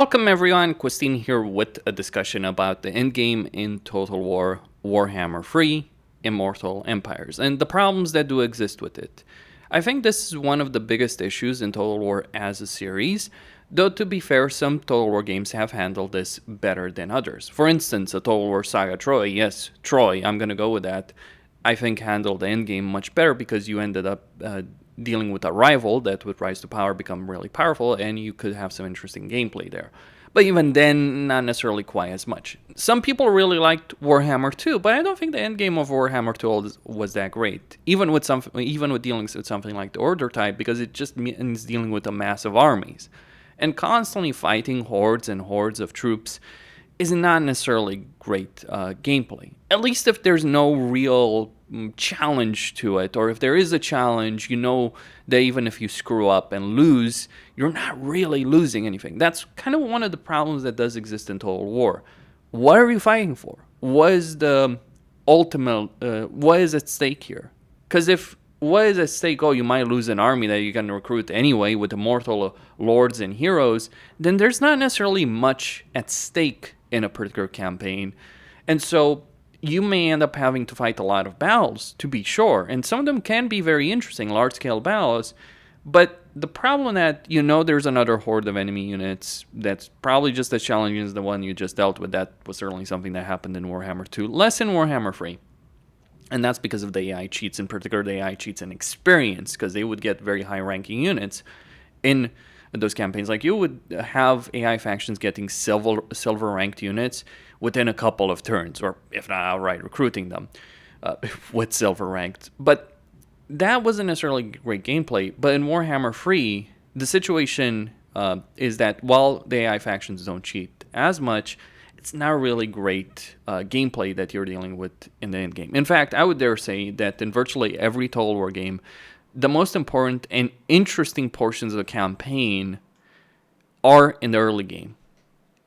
Welcome everyone, Christine here with a discussion about the endgame in Total War Warhammer 3 Immortal Empires and the problems that do exist with it. I think this is one of the biggest issues in Total War as a series, though to be fair, some Total War games have handled this better than others. For instance, a Total War Saga Troy, yes, Troy, I'm gonna go with that, I think handled the endgame much better because you ended up dealing with a rival that would rise to power, become really powerful, and you could have some interesting gameplay there. But even then, not necessarily quite as much. Some people really liked Warhammer 2, but I don't think the endgame of Warhammer 2 was that great. Even with dealing with something like the Order type, because it just means dealing with a massive armies, and constantly fighting hordes and hordes of troops is not necessarily great gameplay. At least if there's no real challenge to it, or if there is a challenge, you know that even if you screw up and lose, you're not really losing anything. That's kind of one of the problems that does exist in Total War. What are you fighting for? What is the ultimate, what is at stake here? Because if what is at stake, oh, you might lose an army that you can recruit anyway with immortal lords and heroes, then there's not necessarily much at stake in a particular campaign. And so you may end up having to fight a lot of battles, to be sure. And some of them can be very interesting, large-scale battles. But the problem that you know there's another horde of enemy units that's probably just as challenging as the one you just dealt with. That was certainly something that happened in Warhammer 2, less in Warhammer 3. And that's because of the AI cheats, in particular the AI cheats and experience, because they would get very high-ranking units in those campaigns. Like, you would have AI factions getting silver ranked units within a couple of turns, or if not outright recruiting them with silver ranked. But that wasn't necessarily great gameplay. But in Warhammer 3, the situation is that while the AI factions don't cheat as much, it's not really great gameplay that you're dealing with in the end game. In fact, I would dare say that in virtually every Total War game, the most important and interesting portions of the campaign are in the early game.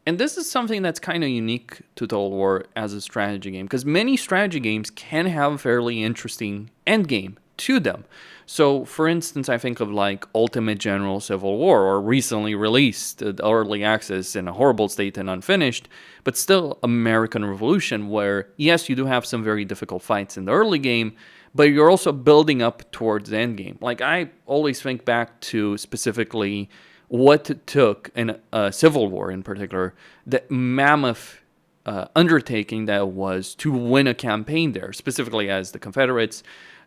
And this is something that's kind of unique to Total War as a strategy game, because many strategy games can have a fairly interesting end game to them. So, for instance, I think of like Ultimate General Civil War, or recently released early access in a horrible state and unfinished, but still American Revolution, where yes, you do have some very difficult fights in the early game, but you're also building up towards the end game. Like, I always think back to specifically what it took in Civil War in particular, the mammoth undertaking that was to win a campaign there, specifically as the Confederates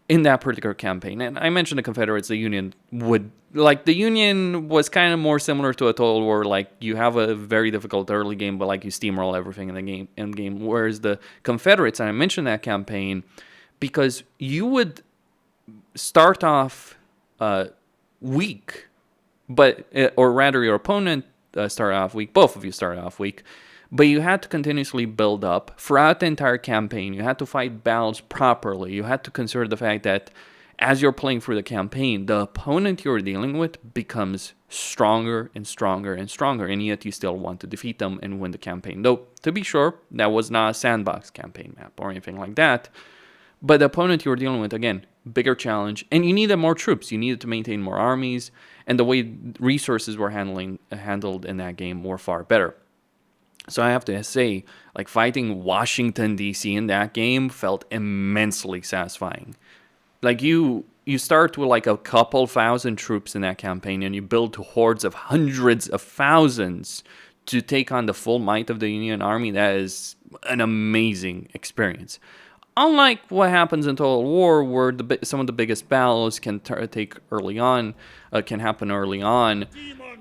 in that particular campaign. And I mentioned the Confederates, the Union the Union was kind of more similar to a Total War. Like, you have a very difficult early game, but like you steamroll everything in the end game. Whereas the Confederates, and I mentioned that campaign because you would start off weak, but or rather your opponent started off weak. Both of you started off weak, but you had to continuously build up throughout the entire campaign. You had to fight battles properly. You had to consider the fact that as you're playing through the campaign, the opponent you're dealing with becomes stronger and stronger and stronger, and yet you still want to defeat them and win the campaign. Though, to be sure, that was not a sandbox campaign map or anything like that. But the opponent you were dealing with, again, bigger challenge, and you needed more troops. You needed to maintain more armies, and the way resources were handled in that game were far better. So I have to say, like, fighting Washington, D.C. in that game felt immensely satisfying. Like, you start with like a couple thousand troops in that campaign, and you build to hordes of hundreds of thousands to take on the full might of the Union Army. That is an amazing experience. Unlike what happens in Total War, where some of the biggest battles can happen early on,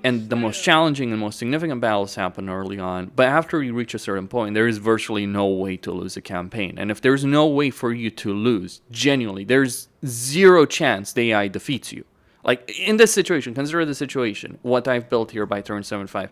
and the most challenging and most significant battles happen early on. But after you reach a certain point, there is virtually no way to lose a campaign. And if there's no way for you to lose, genuinely, there's zero chance the AI defeats you. Like, in this situation, consider the situation, what I've built here by turn 7-5.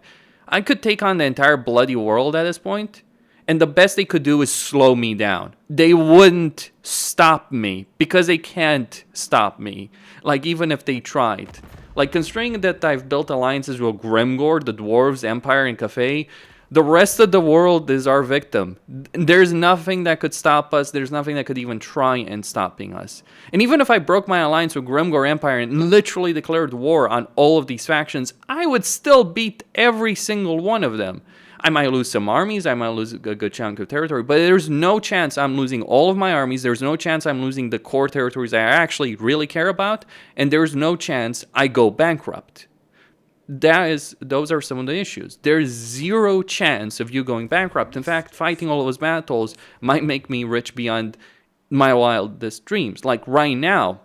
I could take on the entire bloody world at this point, and the best they could do is slow me down. They wouldn't stop me because they can't stop me. Like, even if they tried. Like, considering that I've built alliances with Grimgor, the Dwarves, Empire, and Cafe, The rest of the world is our victim. There's nothing that could stop us. There's nothing that could even try and stopping us. And even if I broke my alliance with Grimgor Empire and literally declared war on all of these factions, I would still beat every single one of them. I might lose some armies, I might lose a good chunk of territory, but there's no chance I'm losing all of my armies, there's no chance I'm losing the core territories that I actually really care about, and there's no chance I go bankrupt. Those are some of the issues. There's zero chance of you going bankrupt. In fact, fighting all of those battles might make me rich beyond my wildest dreams. Like right now,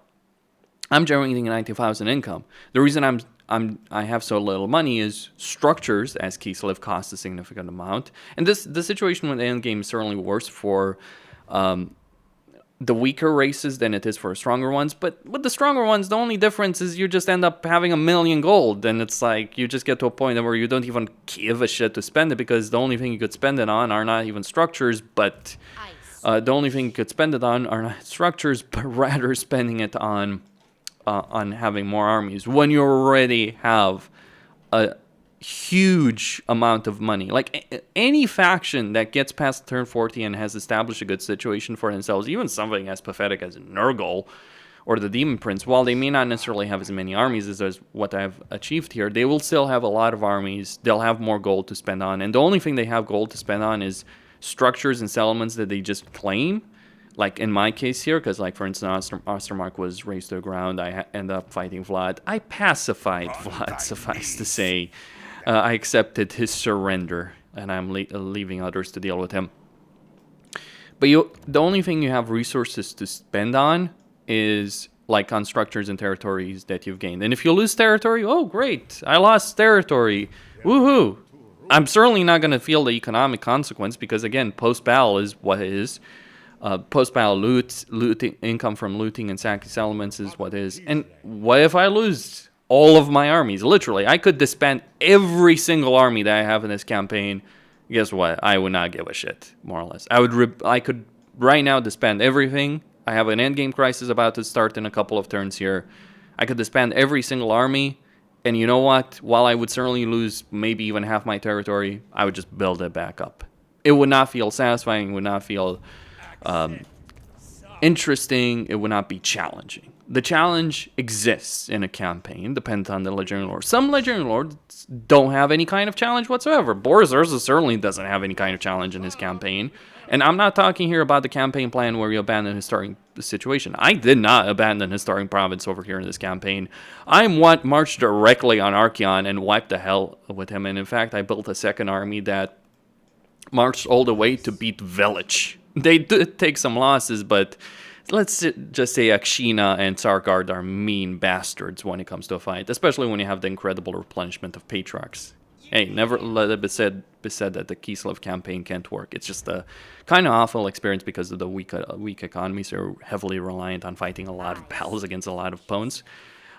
I'm generating 90,000 income. The reason I have so little money is structures, as Kislev costs a significant amount. And the situation with the endgame is certainly worse for the weaker races than it is for stronger ones. But with the stronger ones, the only difference is you just end up having 1 million gold. And it's like you just get to a point where you don't even give a shit to spend it, because the only thing you could spend it on are not even structures, but the only thing you could spend it on are not structures, but rather spending it on having more armies when you already have a huge amount of money. Like any faction that gets past turn 40 and has established a good situation for themselves, even something as pathetic as Nurgle or the Demon Prince, while they may not necessarily have as many armies as what I've achieved here, they will still have a lot of armies. They'll have more gold to spend on, and the only thing they have gold to spend on is structures and settlements that they just claim. Like in my case here, because like for instance, Ostermark was razed to the ground, I end up fighting Vlad. I pacified Vlad, suffice to say. I accepted his surrender, and I'm leaving others to deal with him. But the only thing you have resources to spend on is like on structures and territories that you've gained. And if you lose territory, oh great, I lost territory, woohoo! I'm certainly not going to feel the economic consequence, because again, post-battle is what it is. Post-battle looting, income from looting and sacking settlements is what it is. And what if I lose all of my armies? Literally, I could disband every single army that I have in this campaign. Guess what? I would not give a shit, more or less. I could right now disband everything. I have an endgame crisis about to start in a couple of turns here. I could disband every single army. And you know what? While I would certainly lose maybe even half my territory, I would just build it back up. It would not feel satisfying. It would not feel interesting. It would not be challenging. The challenge exists in a campaign, depends on the Legendary Lord. Some Legendary Lords don't have any kind of challenge whatsoever. Boris Urza certainly doesn't have any kind of challenge in his campaign. And I'm not talking here about the campaign plan where you abandon his starting situation. I did not abandon his starting province over here in this campaign. I marched directly on Archeon and wiped the hell with him. And in fact, I built a second army that marched all the way to beat Village. They did take some losses, but let's just say Akshina and Sargard are mean bastards when it comes to a fight, especially when you have the incredible replenishment of Patriarchs. Hey, never let it be said that the Kislev campaign can't work. It's just a kind of awful experience because of the weak economies. They're heavily reliant on fighting a lot of battles against a lot of opponents.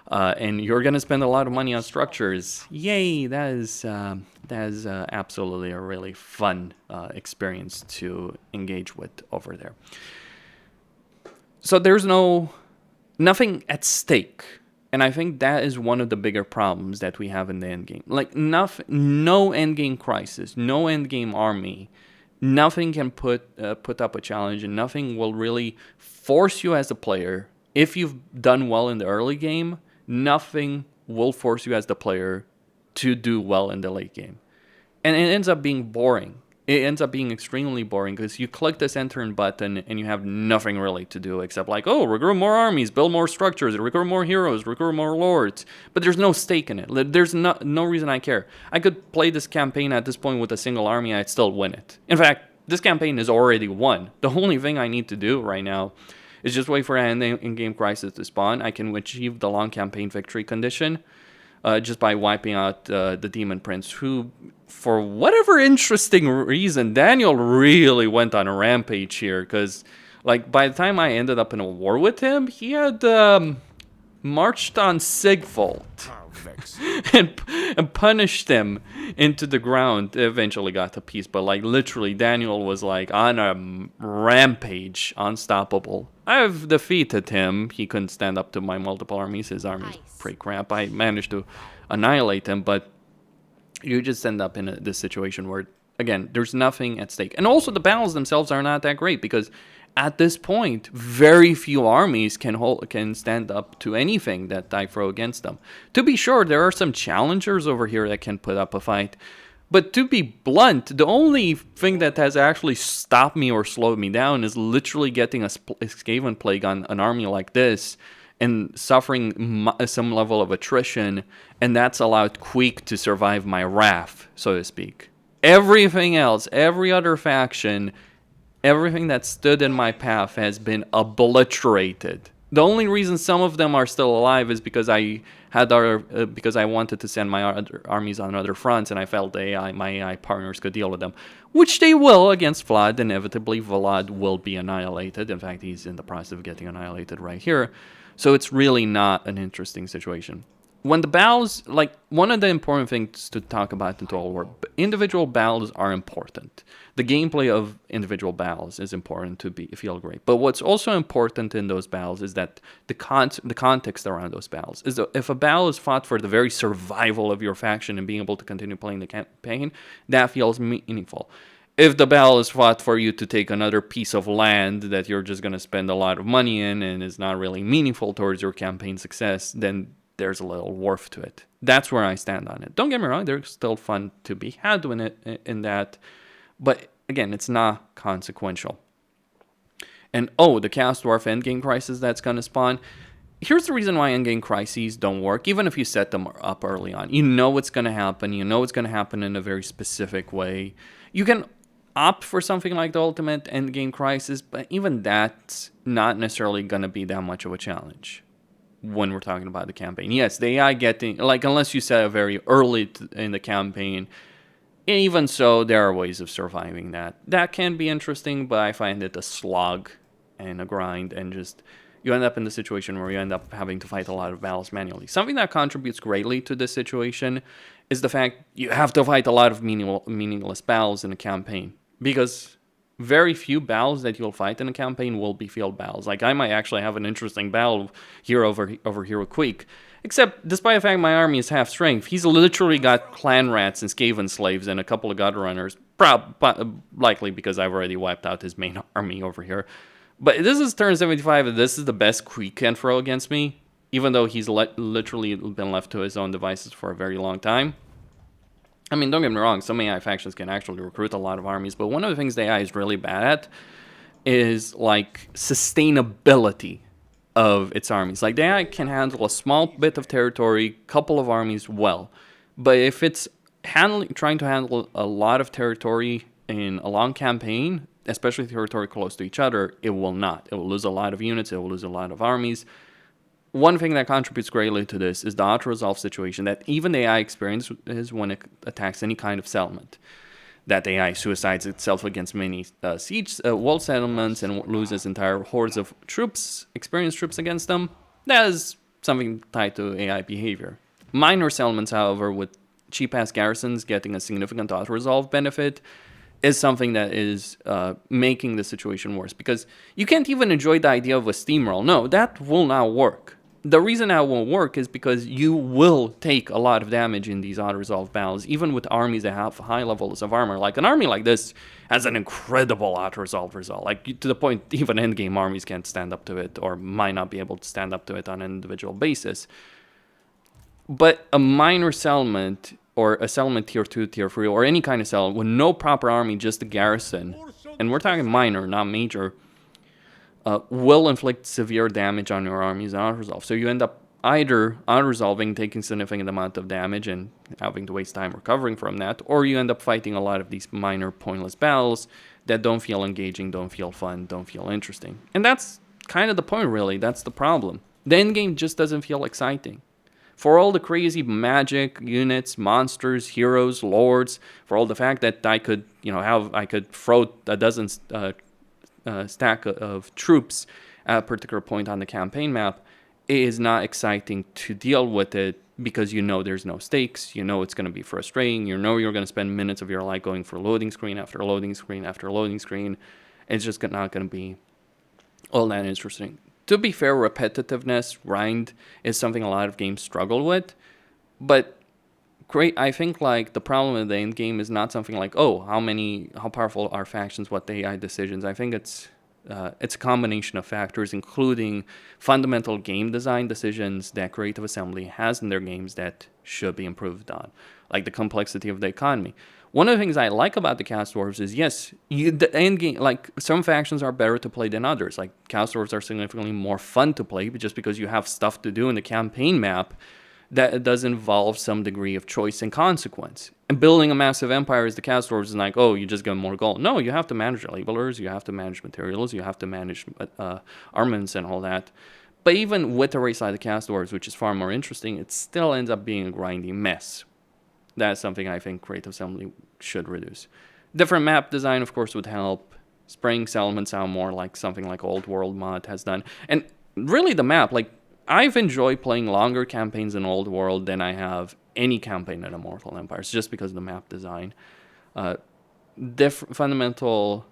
And you're going to spend a lot of money on structures. Yay, that is absolutely a really fun experience to engage with over there. So there's nothing at stake. And I think that is one of the bigger problems that we have in the endgame. Like, no endgame crisis, no endgame army, nothing can put up a challenge, and nothing will really force you as a player. If you've done well in the early game, nothing will force you as the player to do well in the late game. And it ends up being boring. It ends up being extremely boring because you click this enter button and you have nothing really to do except like, oh, recruit more armies, build more structures, recruit more heroes, recruit more lords. But there's no stake in it. There's no reason I care. I could play this campaign at this point with a single army, I'd still win it. In fact, this campaign is already won. The only thing I need to do right now is just wait for an in-game crisis to spawn. I can achieve the long campaign victory condition just by wiping out the Demon Prince, who, for whatever interesting reason, Daniel really went on a rampage here, because like by the time I ended up in a war with him, he had marched on Sigfold and punished him into the ground. Eventually got to peace, but like literally Daniel was like on a rampage, unstoppable. I've defeated him. He couldn't stand up to my multiple armies. His army's pretty crap. I managed to annihilate him, but you just end up in this situation where again, there's nothing at stake. And also the battles themselves are not that great because at this point, very few armies can stand up to anything that I throw against them. To be sure, there are some challengers over here that can put up a fight. But to be blunt, the only thing that has actually stopped me or slowed me down is literally getting a Skaven Plague on an army like this and suffering some level of attrition, and that's allowed Queek to survive my wrath, so to speak. Everything else, every other faction, everything that stood in my path has been obliterated. The only reason some of them are still alive is because I wanted to send my other armies on other fronts, and I felt my AI partners could deal with them, which they will against Vlad. Inevitably, Vlad will be annihilated. In fact, he's in the process of getting annihilated right here. So it's really not an interesting situation. When the battles, like, one of the important things to talk about in Total War, individual battles are important. The gameplay of individual battles is important to feel great. But what's also important in those battles is that the context around those battles. Is that if a battle is fought for the very survival of your faction and being able to continue playing the campaign, that feels meaningful. If the battle is fought for you to take another piece of land that you're just going to spend a lot of money in and is not really meaningful towards your campaign success, then there's a little worth to it. That's where I stand on it. Don't get me wrong, there's still fun to be had in that, but again, it's not consequential. And the Chaos Dwarf Endgame Crisis that's going to spawn. Here's the reason why Endgame Crises don't work, even if you set them up early on. You know what's going to happen. You know it's going to happen in a very specific way. You can opt for something like the Ultimate Endgame Crisis, but even that's not necessarily going to be that much of a challenge when we're talking about the campaign. Yes, the AI getting, like, unless you set it very early in the campaign, even so, there are ways of surviving that. That can be interesting, but I find it a slog and a grind, and just, you end up in the situation where you end up having to fight a lot of battles manually. Something that contributes greatly to this situation is the fact you have to fight a lot of meaningless battles in a campaign, because very few battles that you'll fight in a campaign will be field battles. Like, I might actually have an interesting battle here over here with Queek. Except, despite the fact my army is half strength, he's literally got clan rats and Skaven slaves and a couple of gut runners. Likely because I've already wiped out his main army over here. But this is turn 75, and this is the best Queek can throw against me, even though he's literally been left to his own devices for a very long time. I mean, don't get me wrong, some AI factions can actually recruit a lot of armies, but one of the things the AI is really bad at is, like, sustainability of its armies. Like, the AI can handle a small bit of territory, couple of armies well, but if it's trying to handle a lot of territory in a long campaign, especially territory close to each other, it will not. It will lose a lot of units, it will lose a lot of armies. One thing that contributes greatly to this is the auto-resolve situation that even the AI experiences when it attacks any kind of settlement. That the AI suicides itself against many siege wall settlements and loses entire hordes of troops, experienced troops against them. That is something tied to AI behavior. Minor settlements, however, with cheap-ass garrisons getting a significant auto-resolve benefit, is something that is making the situation worse. Because you can't even enjoy the idea of a steamroll. No, that will not work. The reason that won't work is because you will take a lot of damage in these auto-resolve battles, even with armies that have high levels of armor. Like, an army like this has an incredible auto-resolve result. Like, to the point even endgame armies can't stand up to it, or might not be able to stand up to it on an individual basis. But a minor settlement, or a settlement tier 2, tier 3, or any kind of settlement with no proper army, just a garrison, and we're talking minor, not major, will inflict severe damage on your armies and auto-resolve. So you end up either auto-resolving, taking significant amount of damage and having to waste time recovering from that, or you end up fighting a lot of these minor pointless battles that don't feel engaging, don't feel fun, don't feel interesting. And that's kind of the point, really. That's the problem. The endgame just doesn't feel exciting. For all the crazy magic, units, monsters, heroes, lords, for all the fact that I could, I could throw a dozen stack of troops at a particular point on the campaign map, it is not exciting to deal with it because there's no stakes, it's going to be frustrating, you're going to spend minutes of your life going for loading screen after loading screen after loading screen. It's just not going to be all that interesting. To be fair, repetitiveness, grind, is something a lot of games struggle with, but great. I think like the problem with the end game is not something like, oh, how powerful are factions, what the AI decisions. I think it's a combination of factors, including fundamental game design decisions that Creative Assembly has in their games that should be improved on, like the complexity of the economy. One of the things I like about the Chaos Dwarves is, yes, the end game, like some factions are better to play than others. Like Chaos Dwarves are significantly more fun to play, but just because you have stuff to do in the campaign map that does involve some degree of choice and consequence. And building a massive empire as the Chaos Dwarves is like, oh, you just get more gold. No, you have to manage labelers, you have to manage materials, you have to manage armaments and all that. But even with the race like the Chaos Dwarves, which is far more interesting, it still ends up being a grindy mess. That's something I think Creative Assembly should reduce. Different map design, of course, would help. Spraying settlements out more like something like Old World mod has done. And really the map, like, I've enjoyed playing longer campaigns in Old World than I have any campaign in Immortal Empires, just because of the map design. Fundamental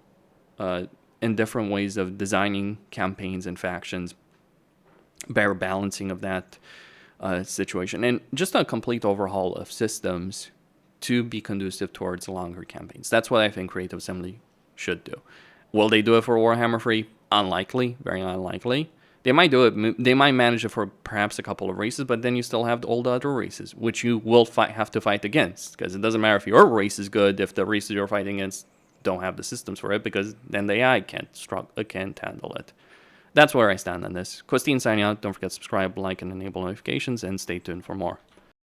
and different ways of designing campaigns and factions, better balancing of that situation, and just a complete overhaul of systems to be conducive towards longer campaigns. That's what I think Creative Assembly should do. Will they do it for Warhammer 3? Unlikely, very unlikely. They might do it. They might manage it for perhaps a couple of races, but then you still have all the other races, which you will have to fight against. Because it doesn't matter if your race is good if the races you're fighting against don't have the systems for it, because then the AI can't handle it. That's where I stand on this. Christine signing out. Don't forget to subscribe, like, and enable notifications, and stay tuned for more.